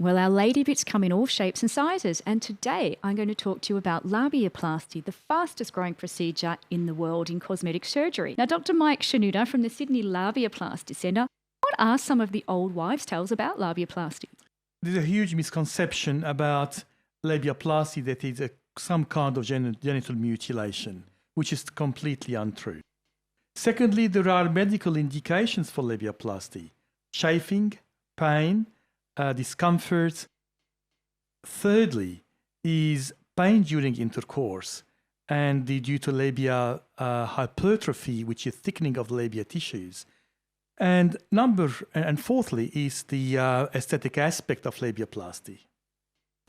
Well, our lady bits come in all shapes and sizes, and today I'm going to talk to you about labiaplasty, the fastest growing procedure in the world in cosmetic surgery. Now, Dr Mike M.D from the Sydney Labiaplasty Centre, what are some of the old wives' tales about labiaplasty? There's a huge misconception about labiaplasty that it's some kind of genital mutilation, which is completely untrue. Secondly, there are medical indications for labiaplasty: chafing, pain, discomfort. Thirdly is pain during intercourse and due to labia hypertrophy, which is thickening of labia tissues. And fourthly is the aesthetic aspect of labiaplasty.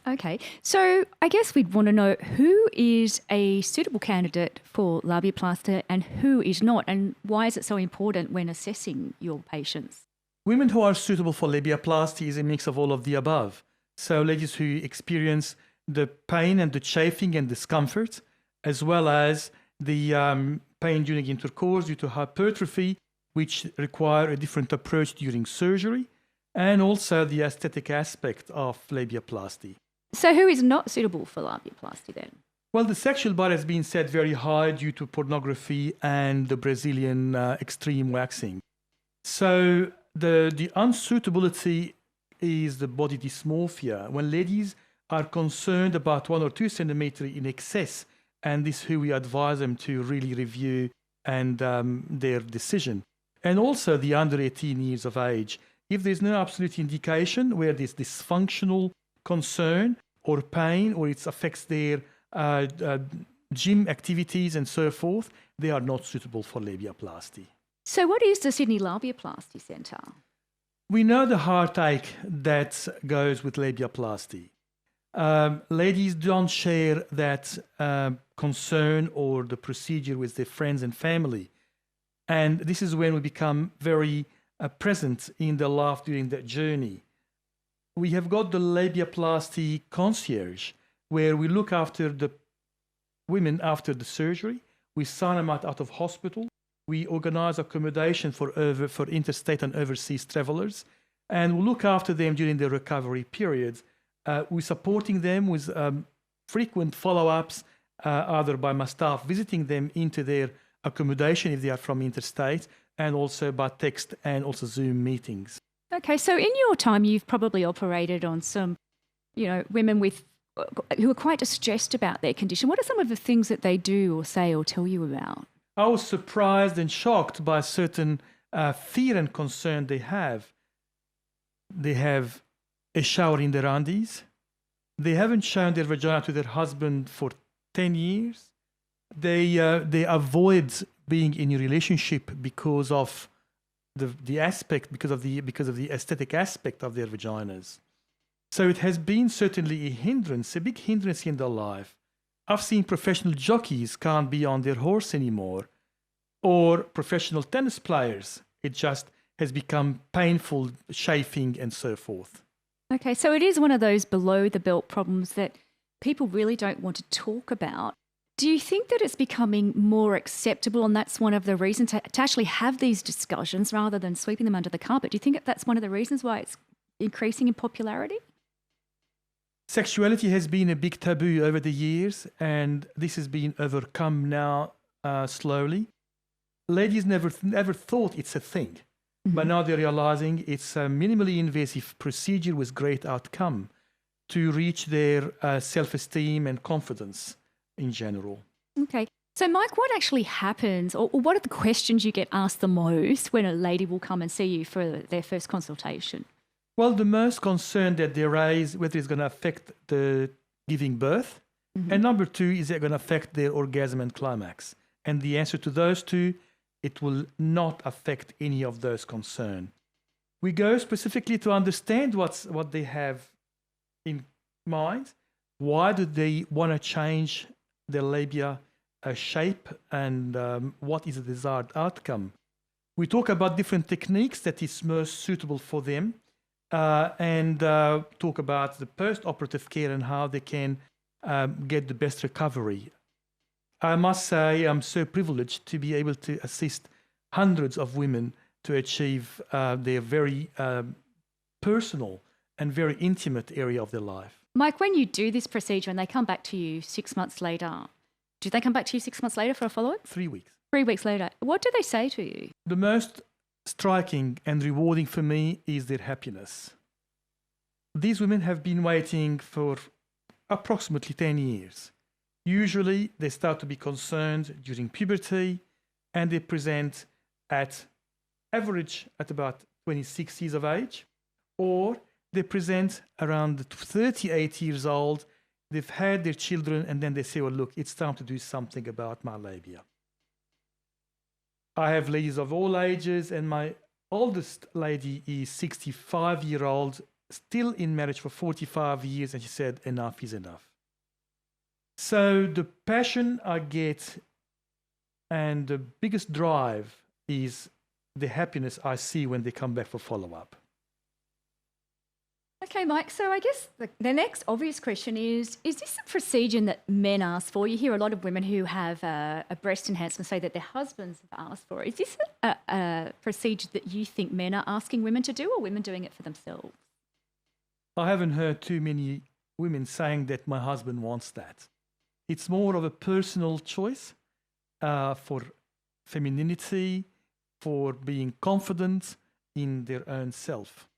Okay, so I guess we'd want to know who is a suitable candidate for labiaplasty and who is not, and why is it so important when assessing your patients? Women who are suitable for labiaplasty is a mix of all of the above. So ladies who experience the pain and the chafing and discomfort, as well as the pain during intercourse due to hypertrophy, which require a different approach during surgery, and also the aesthetic aspect of labiaplasty. So who is not suitable for labiaplasty then? Well, the sexual bar has been set very high due to pornography and the Brazilian extreme waxing. So the unsuitability is the body dysmorphia, when ladies are concerned about 1 or 2 centimeters in excess, and this is who we advise them to really review and their decision. And also the under 18 years of age. If there's no absolute indication where there's dysfunctional concern or pain, or it affects their gym activities and so forth, they are not suitable for labiaplasty. So what is the Sydney Labiaplasty Centre? We know the heartache that goes with labiaplasty. Ladies don't share that concern or the procedure with their friends and family. And this is when we become very present in their life during that journey. We have got the labiaplasty concierge, where we look after the women after the surgery. We sign them out of hospital. We organize accommodation for interstate and overseas travelers, and we look after them during the recovery periods. We're supporting them with frequent follow-ups, either by my staff visiting them into their accommodation if they are from interstate, and also by text and also Zoom meetings. Okay, so in your time, you've probably operated on some, women who are quite distressed about their condition. What are some of the things that they do or say or tell you about? I was surprised and shocked by certain fear and concern they have. They have a shower in their undies. They haven't shown their vagina to their husband for 10 years. They avoid being in a relationship because of the aspect, because of the aesthetic aspect of their vaginas. So it has been certainly a big hindrance in their life. I've seen professional jockeys can't be on their horse anymore, or professional tennis players. It just has become painful, chafing, and so forth. Okay, so it is one of those below-the-belt problems that people really don't want to talk about. Do you think that it's becoming more acceptable, and that's one of the reasons to actually have these discussions rather than sweeping them under the carpet? Do you think that that's one of the reasons why it's increasing in popularity? Sexuality has been a big taboo over the years, and this has been overcome now slowly. Ladies never thought it's a thing, but now they're realizing it's a minimally invasive procedure with great outcome to reach their self-esteem and confidence in general. Okay. So, Mike, what actually happens, or what are the questions you get asked the most when a lady will come and see you for their first consultation? Well, the most concern that they raise, whether it's going to affect the giving birth, and number 2, is it going to affect their orgasm and climax? And the answer to those two, it will not affect any of those concerns. We go specifically to understand what they have in mind. Why do they want to change their labia shape, and what is the desired outcome? We talk about different techniques that is most suitable for them, and talk about the post-operative care and how they can get the best recovery. I must say I'm so privileged to be able to assist hundreds of women to achieve their very personal and very intimate area of their life. Mike, when you do this procedure and they come back to you 6 months later, do they come back to you 6 months later for a follow-up? 3 weeks. 3 weeks later. What do they say to you? The most striking and rewarding for me is their happiness. These women have been waiting for approximately 10 years. Usually, they start to be concerned during puberty, and they present at average at about 26 years of age, or they present around 38 years old. They've had their children, and then they say, well, look, it's time to do something about my labia. I have ladies of all ages, and my oldest lady is 65-year-old, still in marriage for 45 years, and she said, enough is enough. So the passion I get and the biggest drive is the happiness I see when they come back for follow-up. Okay, Mike, so I guess the next obvious question is this a procedure that men ask for? You hear a lot of women who have a breast enhancement say that their husbands have asked for it. Is this a procedure that you think men are asking women to do, or women doing it for themselves? I haven't heard too many women saying that my husband wants that. It's more of a personal choice for femininity, for being confident in their own self.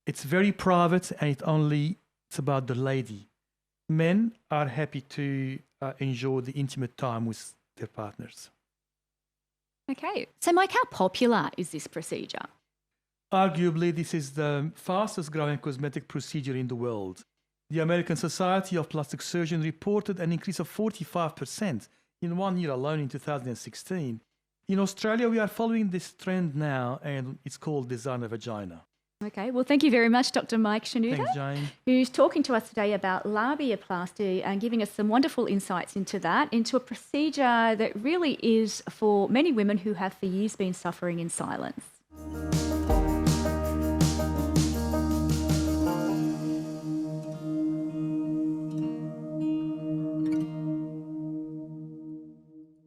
It's very private, and it's about the lady. Men are happy to enjoy the intimate time with their partners. Okay. So, Mike, how popular is this procedure? Arguably, this is the fastest growing cosmetic procedure in the world. The American Society of Plastic Surgeons reported an increase of 45% in 1 year alone in 2016. In Australia, we are following this trend now, and it's called designer vagina. Okay, well, thank you very much, Dr. Mike M.D, Thanks, Jane. who's talking to us today about labiaplasty and giving us some wonderful insights into that, into a procedure that really is for many women who have for years been suffering in silence.